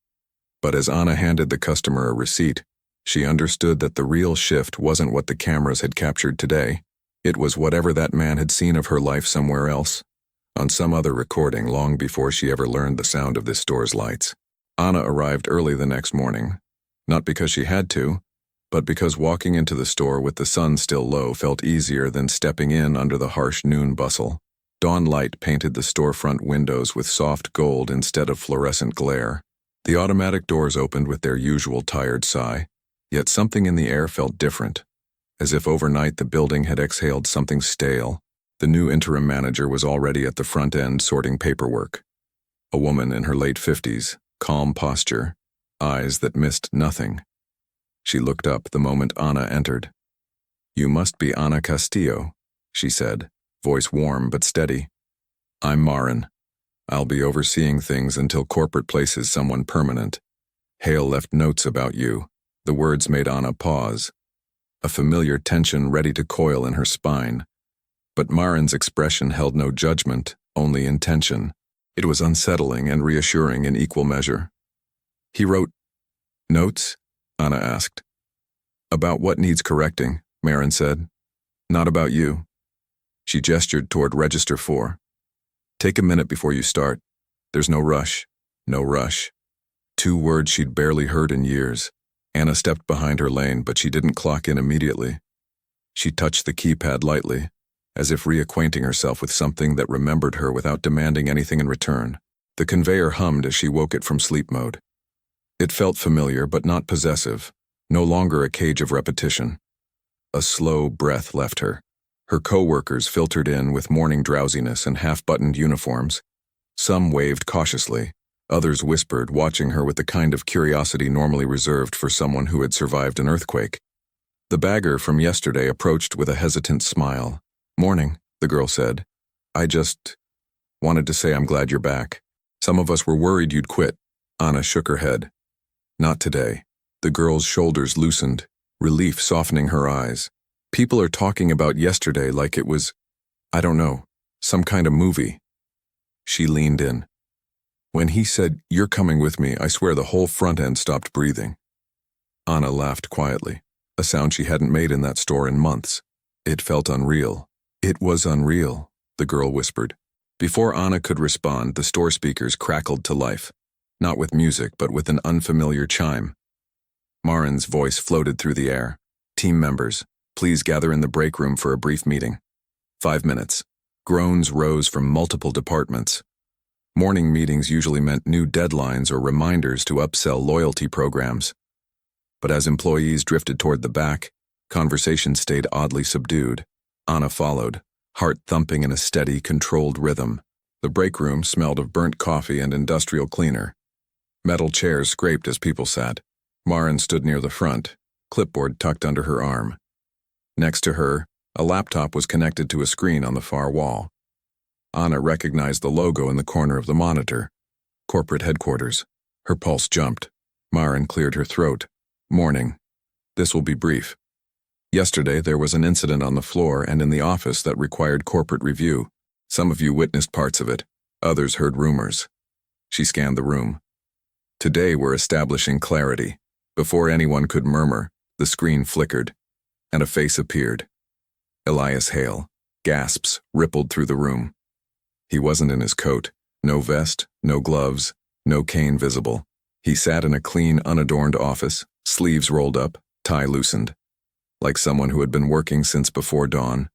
But as Anna handed the customer a receipt, she understood that the real shift wasn't what the cameras had captured today. It was whatever that man had seen of her life somewhere else, on some other recording long before she ever learned the sound of this store's lights. Anna arrived early the next morning, not because she had to, but because walking into the store with the sun still low felt easier than stepping in under the harsh noon bustle. Dawn light painted the storefront windows with soft gold instead of fluorescent glare. The automatic doors opened with their usual tired sigh, yet something in the air felt different, as if overnight the building had exhaled something stale. The new interim manager was already at the front end sorting paperwork. A woman in her late 50s, calm posture, eyes that missed nothing. She looked up the moment Anna entered. You must be Ana Castillo, she said, voice warm but steady. I'm Marin. I'll be overseeing things until corporate places someone permanent. Hale left notes about you. The words made Anna pause, a familiar tension ready to coil in her spine. But Marin's expression held no judgment, only intention. It was unsettling and reassuring in equal measure. He wrote, Notes? Anna asked. About what needs correcting, Marin said. Not about you. She gestured toward Register 4. Take a minute before you start. There's no rush. No rush. 2 words she'd barely heard in years. Anna stepped behind her lane, but she didn't clock in immediately. She touched the keypad lightly, as if reacquainting herself with something that remembered her without demanding anything in return. The conveyor hummed as she woke it from sleep mode. It felt familiar but not possessive, no longer a cage of repetition. A slow breath left her. Her co-workers filtered in with morning drowsiness and half-buttoned uniforms. Some waved cautiously, others whispered, watching her with the kind of curiosity normally reserved for someone who had survived an earthquake. The bagger from yesterday approached with a hesitant smile. Morning, the girl said. I just wanted to say I'm glad you're back. Some of us were worried you'd quit. Anna shook her head. Not today. The girl's shoulders loosened, relief softening her eyes. People are talking about yesterday like it was, I don't know. Some kind of movie. She leaned in. When he said, "You're coming with me," I swear the whole front end stopped breathing. Anna laughed quietly, a sound she hadn't made in that store in months. It felt unreal. It was unreal, the girl whispered. Before Anna could respond, the store speakers crackled to life, not with music, but with an unfamiliar chime. Marin's voice floated through the air. "Team members, please gather in the break room for a brief meeting. 5 minutes." Groans rose from multiple departments. Morning meetings usually meant new deadlines or reminders to upsell loyalty programs. But as employees drifted toward the back, conversation stayed oddly subdued. Anna followed, heart thumping in a steady, controlled rhythm. The break room smelled of burnt coffee and industrial cleaner. Metal chairs scraped as people sat. Marin stood near the front, clipboard tucked under her arm. Next to her, a laptop was connected to a screen on the far wall. Anna recognized the logo in the corner of the monitor. Corporate headquarters. Her pulse jumped. Marin cleared her throat. "Morning. This will be brief. Yesterday there was an incident on the floor and in the office that required corporate review. Some of you witnessed parts of it. Others heard rumors." She scanned the room. "Today we're establishing clarity." Before anyone could murmur, the screen flickered, and a face appeared. Elias Hale. Gasps rippled through the room. He wasn't in his coat. No vest, no gloves, no cane visible. He sat in a clean, unadorned office, sleeves rolled up, tie loosened, like someone who had been working since before dawn.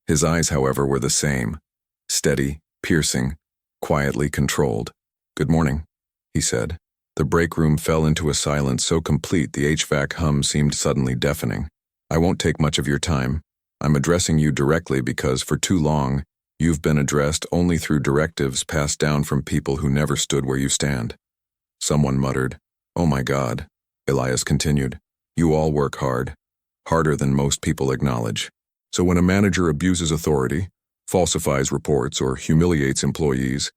His eyes, however, were the same, steady, piercing, quietly controlled. "Good morning," he said. The break room fell into a silence so complete the HVAC hum seemed suddenly deafening. "I won't take much of your time. I'm addressing you directly because, for too long, you've been addressed only through directives passed down from people who never stood where you stand." Someone muttered. "Oh my God," Elias continued. "You all work hard, harder than most people acknowledge. So when a manager abuses authority, falsifies reports, or humiliates employees,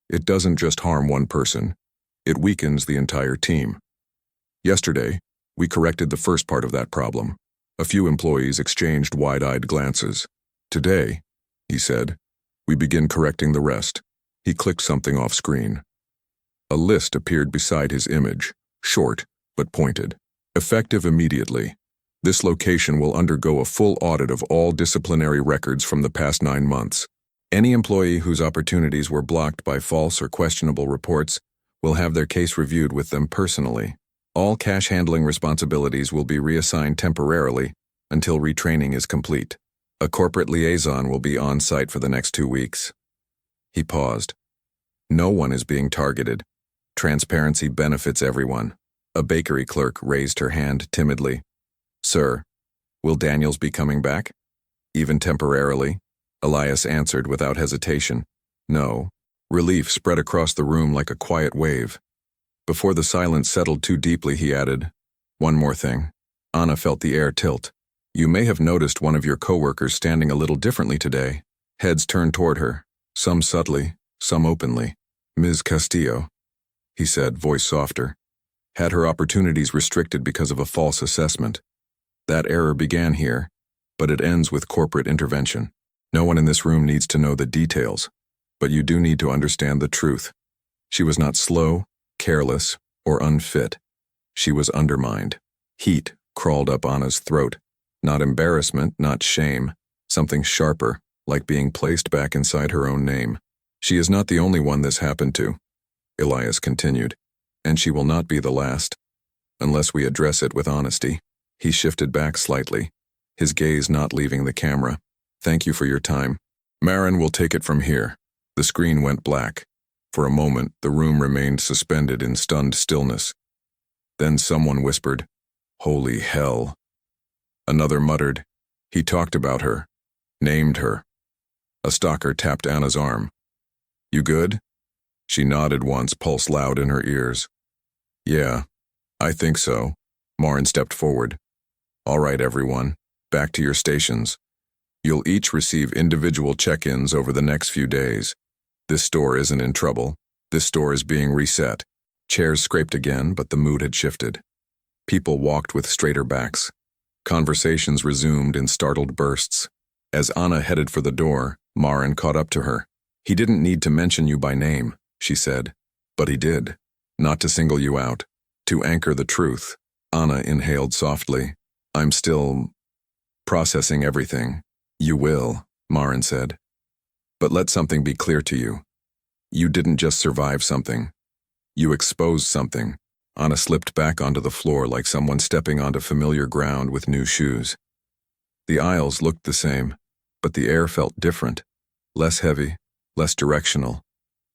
it doesn't just harm one person. It weakens the entire team. Yesterday, we corrected the first part of that problem. A few employees exchanged wide-eyed glances. Today," he said, "we begin correcting the rest." He clicked something off screen. A list appeared beside his image, short but pointed. "Effective immediately. This location will undergo a full audit of all disciplinary records from the past 9 months. Any employee whose opportunities were blocked by false or questionable reports will have their case reviewed with them personally. All cash handling responsibilities will be reassigned temporarily until retraining is complete. A corporate liaison will be on site for the next 2 weeks." He paused. "No one is being targeted. Transparency benefits everyone." A bakery clerk raised her hand timidly. "Sir, will Daniels be coming back?" "Even temporarily?" Elias answered without hesitation. "No." Relief spread across the room like a quiet wave. Before the silence settled too deeply, he added, "One more thing." Anna felt the air tilt. "You may have noticed one of your coworkers standing a little differently today." Heads turned toward her, some subtly, some openly. "Ms. Castillo," he said, voice softer, "had her opportunities restricted because of a false assessment. That error began here, but it ends with corporate intervention. No one in this room needs to know the details, but you do need to understand the truth. She was not slow, careless, or unfit. She was undermined." Heat crawled up Anna's throat. Not embarrassment, not shame, something sharper, like being placed back inside her own name. "She is not the only one this happened to," Elias continued, "and she will not be the last, unless we address it with honesty." He shifted back slightly, his gaze not leaving the camera. "Thank you for your time. Marin will take it from here." The screen went black. For a moment, the room remained suspended in stunned stillness. Then someone whispered, "Holy hell." Another muttered, "He talked about her, named her." A stalker tapped Anna's arm. "You good?" She nodded once, pulse loud in her ears. "Yeah, I think so." Marin stepped forward. "All right, everyone, back to your stations. You'll each receive individual check-ins over the next few days. This store isn't in trouble. This store is being reset." Chairs scraped again, but the mood had shifted. People walked with straighter backs. Conversations resumed in startled bursts. As Anna headed for the door, Maren caught up to her. He didn't need to mention you by name, she said. But he did. Not to single you out. To anchor the truth. Anna inhaled softly. I'm still processing everything. You will, Maren said. But let something be clear to you. You didn't just survive something. You exposed something. Anna slipped back onto the floor like someone stepping onto familiar ground with new shoes. The aisles looked the same, but the air felt different. Less heavy, less directional,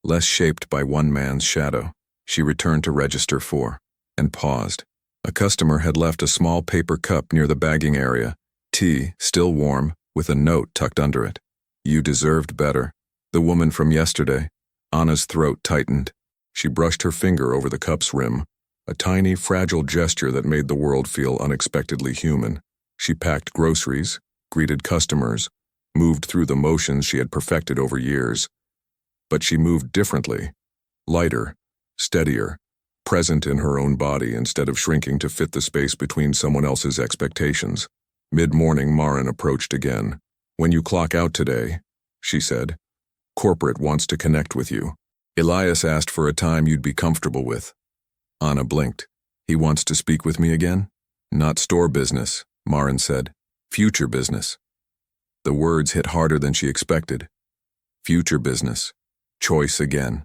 less shaped by one man's shadow. She returned to register 4 and paused. A customer had left a small paper cup near the bagging area, tea, still warm, with a note tucked under it. You deserved better. The woman from yesterday. Anna's throat tightened. She brushed her finger over the cup's rim, a tiny, fragile gesture that made the world feel unexpectedly human. She packed groceries, greeted customers, moved through the motions she had perfected over years. But she moved differently, lighter, steadier, present in her own body instead of shrinking to fit the space between someone else's expectations. Mid-morning, Maren approached again. When you clock out today, she said, corporate wants to connect with you. Elias asked for a time you'd be comfortable with. Anna blinked. He wants to speak with me again? Not store business, Maren said. Future business. The words hit harder than she expected. Future business. Choice again.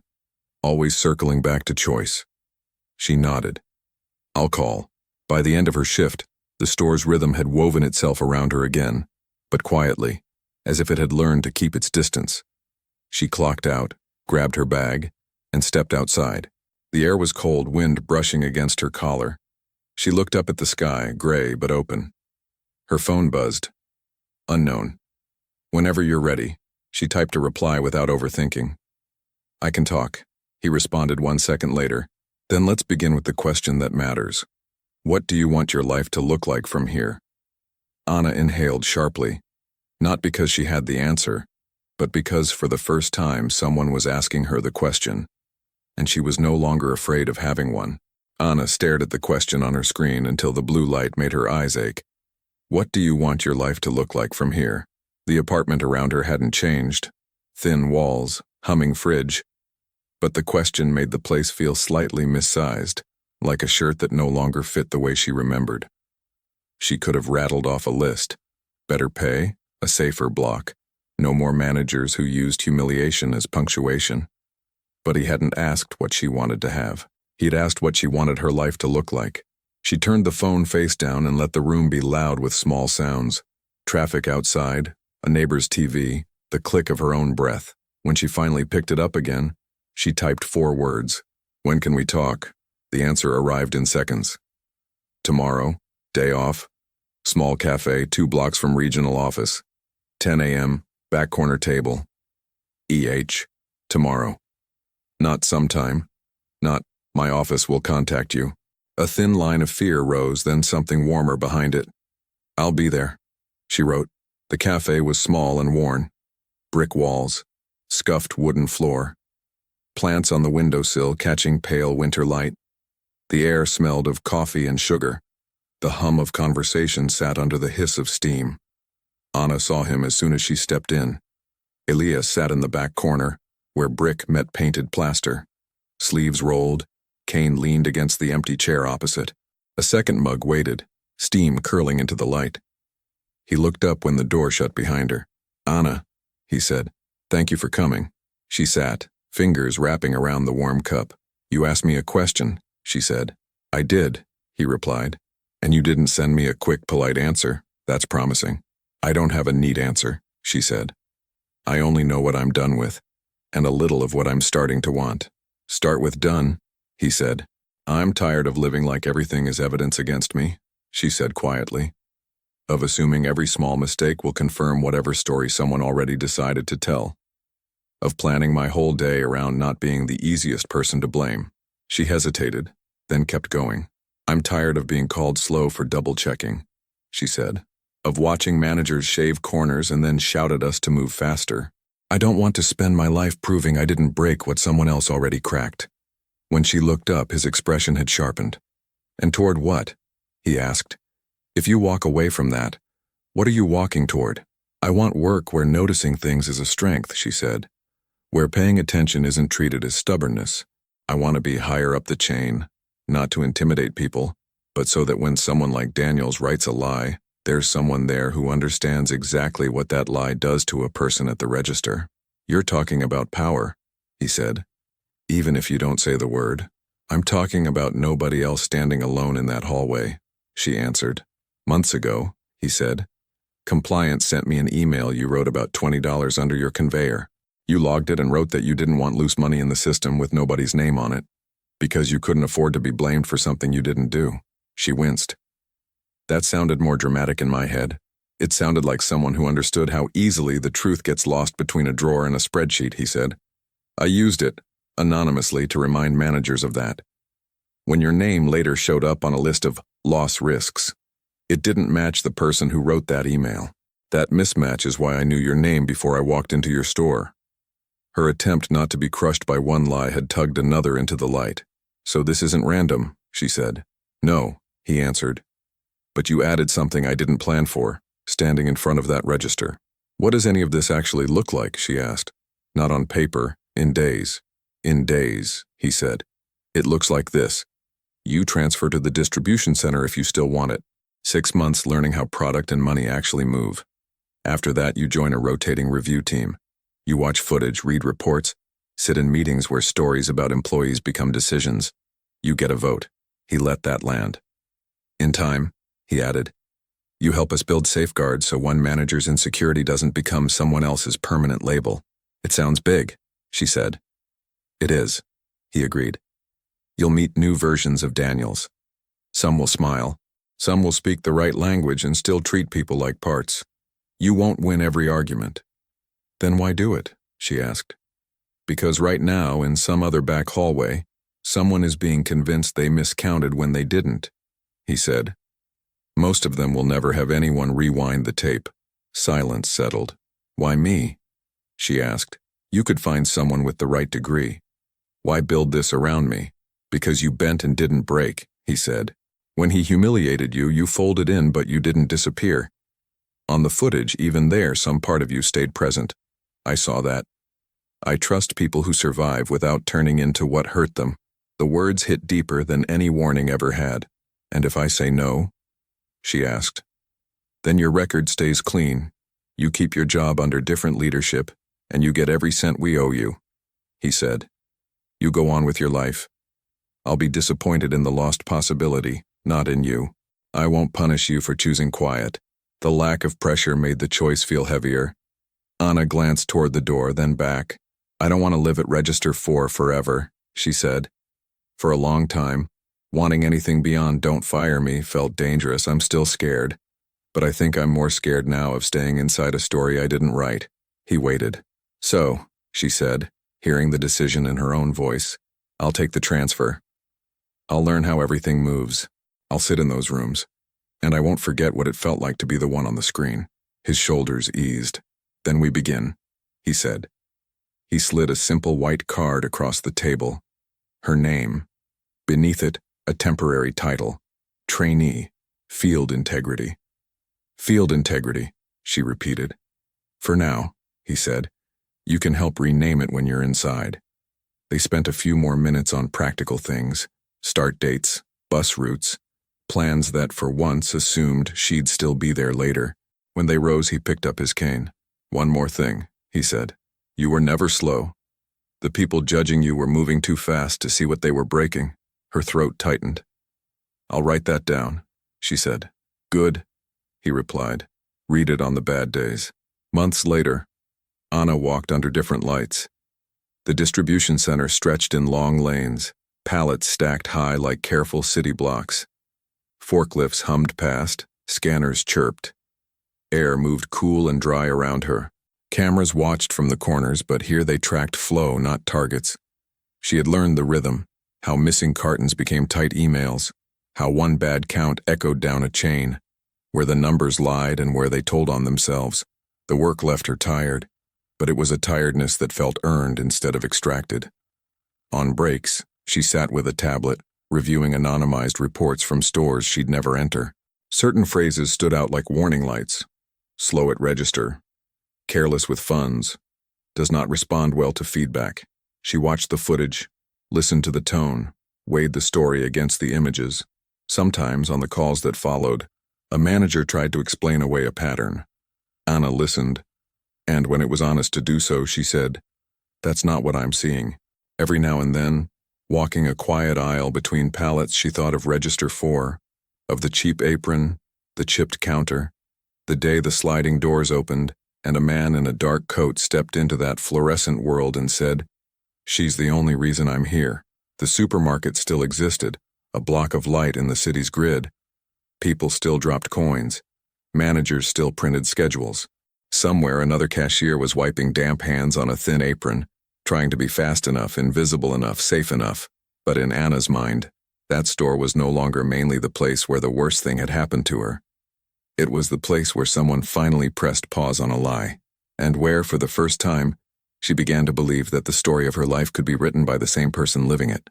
Always circling back to choice. She nodded. I'll call. By the end of her shift, the store's rhythm had woven itself around her again, but quietly, as if it had learned to keep its distance. She clocked out, grabbed her bag, and stepped outside. The air was cold, wind brushing against her collar. She looked up at the sky, gray but open. Her phone buzzed. Unknown. Whenever you're ready, she typed a reply without overthinking. I can talk, he responded 1 second later. Then let's begin with the question that matters. What do you want your life to look like from here? Anna inhaled sharply, not because she had the answer, but because for the first time someone was asking her the question, and she was no longer afraid of having one. Anna stared at the question on her screen until the blue light made her eyes ache. What do you want your life to look like from here? The apartment around her hadn't changed. Thin walls, humming fridge. But the question made the place feel slightly missized, like a shirt that no longer fit the way she remembered. She could have rattled off a list. Better pay, a safer block, no more managers who used humiliation as punctuation. But he hadn't asked what she wanted to have. He'd asked what she wanted her life to look like. She turned the phone face down and let the room be loud with small sounds. Traffic outside, a neighbor's TV, the click of her own breath. When she finally picked it up again, she typed 4 words. When can we talk? The answer arrived in seconds. Tomorrow, day off, small cafe 2 blocks from regional office. 10 a.m., back corner table. Tomorrow. Not sometime. Not, my office will contact you. A thin line of fear rose, then something warmer behind it. I'll be there, she wrote. The cafe was small and worn. Brick walls, scuffed wooden floor. Plants on the windowsill catching pale winter light. The air smelled of coffee and sugar. The hum of conversation sat under the hiss of steam. Anna saw him as soon as she stepped in. Elias sat in the back corner, where brick met painted plaster. Sleeves rolled, Kane leaned against the empty chair opposite. A second mug waited, steam curling into the light. He looked up when the door shut behind her. Anna, he said, thank you for coming. She sat, fingers wrapping around the warm cup. You asked me a question, she said. I did, he replied. And you didn't send me a quick, polite answer. That's promising. I don't have a neat answer, she said. I only know what I'm done with, and a little of what I'm starting to want. Start with done, he said. I'm tired of living like everything is evidence against me, she said quietly. Of assuming every small mistake will confirm whatever story someone already decided to tell. Of planning my whole day around not being the easiest person to blame. She hesitated, then kept going. I'm tired of being called slow for double-checking, she said. Of watching managers shave corners and then shout at us to move faster. I don't want to spend my life proving I didn't break what someone else already cracked. When she looked up, his expression had sharpened. And toward what? He asked. If you walk away from that, what are you walking toward? I want work where noticing things is a strength, she said, where paying attention isn't treated as stubbornness. I want to be higher up the chain, not to intimidate people, but so that when someone like Daniels writes a lie, there's someone there who understands exactly what that lie does to a person at the register. You're talking about power, he said. Even if you don't say the word. I'm talking about nobody else standing alone in that hallway, she answered. Months ago, he said, compliance sent me an email you wrote about $20 under your conveyor. You logged it and wrote that you didn't want loose money in the system with nobody's name on it, because you couldn't afford to be blamed for something you didn't do. She winced. That sounded more dramatic in my head. It sounded like someone who understood how easily the truth gets lost between a drawer and a spreadsheet, he said. I used it, anonymously, to remind managers of that. When your name later showed up on a list of loss risks, it didn't match the person who wrote that email. That mismatch is why I knew your name before I walked into your store. Her attempt not to be crushed by one lie had tugged another into the light. So this isn't random, she said. No, he answered. But you added something I didn't plan for, standing in front of that register. What does any of this actually look like, she asked. Not on paper, in days. In days, he said. It looks like this. You transfer to the distribution center if you still want it. 6 months learning how product and money actually move. After that, you join a rotating review team. You watch footage, read reports, sit in meetings where stories about employees become decisions. You get a vote. He let that land. In time, he added, you help us build safeguards so one manager's insecurity doesn't become someone else's permanent label. It sounds big, she said. It is, he agreed. You'll meet new versions of Daniels. Some will smile. Some will speak the right language and still treat people like parts. You won't win every argument. Then why do it? She asked. Because right now, in some other back hallway, someone is being convinced they miscounted when they didn't, he said. Most of them will never have anyone rewind the tape. Silence settled. Why me? She asked. You could find someone with the right degree. Why build this around me? Because you bent and didn't break, he said. When he humiliated you, you folded in, but you didn't disappear. On the footage, even there, some part of you stayed present. I saw that. I trust people who survive without turning into what hurt them. The words hit deeper than any warning ever had. And if I say no, she asked, then your record stays clean. You keep your job under different leadership, and you get every cent we owe you, he said. You go on with your life. I'll be disappointed in the lost possibility, not in you. I won't punish you for choosing quiet. The lack of pressure made the choice feel heavier. Anna glanced toward the door, then back. I don't want to live at Register 4 forever, she said. For a long time, wanting anything beyond don't fire me felt dangerous. I'm still scared. But I think I'm more scared now of staying inside a story I didn't write. He waited. So, she said, hearing the decision in her own voice, I'll take the transfer. I'll learn how everything moves. I'll sit in those rooms. And I won't forget what it felt like to be the one on the screen. His shoulders eased. Then we begin, he said. He slid a simple white card across the table. Her name. Beneath it, a temporary title. Trainee. Field Integrity. Field Integrity, she repeated. For now, he said. You can help rename it when you're inside. They spent a few more minutes on practical things. Start dates, bus routes, plans that for once assumed she'd still be there later. When they rose, he picked up his cane. One more thing, he said. You were never slow. The people judging you were moving too fast to see what they were breaking. Her throat tightened. I'll write that down, she said. Good, he replied. Read it on the bad days. Months later, Anna walked under different lights. The distribution center stretched in long lanes. Pallets stacked high like careful city blocks. Forklifts hummed past, scanners chirped. Air moved cool and dry around her. Cameras watched from the corners, but here they tracked flow, not targets. She had learned the rhythm, how missing cartons became tight emails, how one bad count echoed down a chain, where the numbers lied and where they told on themselves. The work left her tired, but it was a tiredness that felt earned instead of extracted. On breaks, she sat with a tablet, reviewing anonymized reports from stores she'd never enter. Certain phrases stood out like warning lights. Slow at register, careless with funds, does not respond well to feedback. She watched the footage, listened to the tone, weighed the story against the images. Sometimes, on the calls that followed, a manager tried to explain away a pattern. Anna listened, and when it was honest to do so, she said, "That's not what I'm seeing." Every now and then, walking a quiet aisle between pallets, she thought of Register 4, of the cheap apron, the chipped counter, the day the sliding doors opened, and a man in a dark coat stepped into that fluorescent world and said, "She's the only reason I'm here." The supermarket still existed, a block of light in the city's grid. People still dropped coins. Managers still printed schedules. Somewhere another cashier was wiping damp hands on a thin apron, trying to be fast enough, invisible enough, safe enough. But in Anna's mind, that store was no longer mainly the place where the worst thing had happened to her. It was the place where someone finally pressed pause on a lie, and where, for the first time, she began to believe that the story of her life could be written by the same person living it.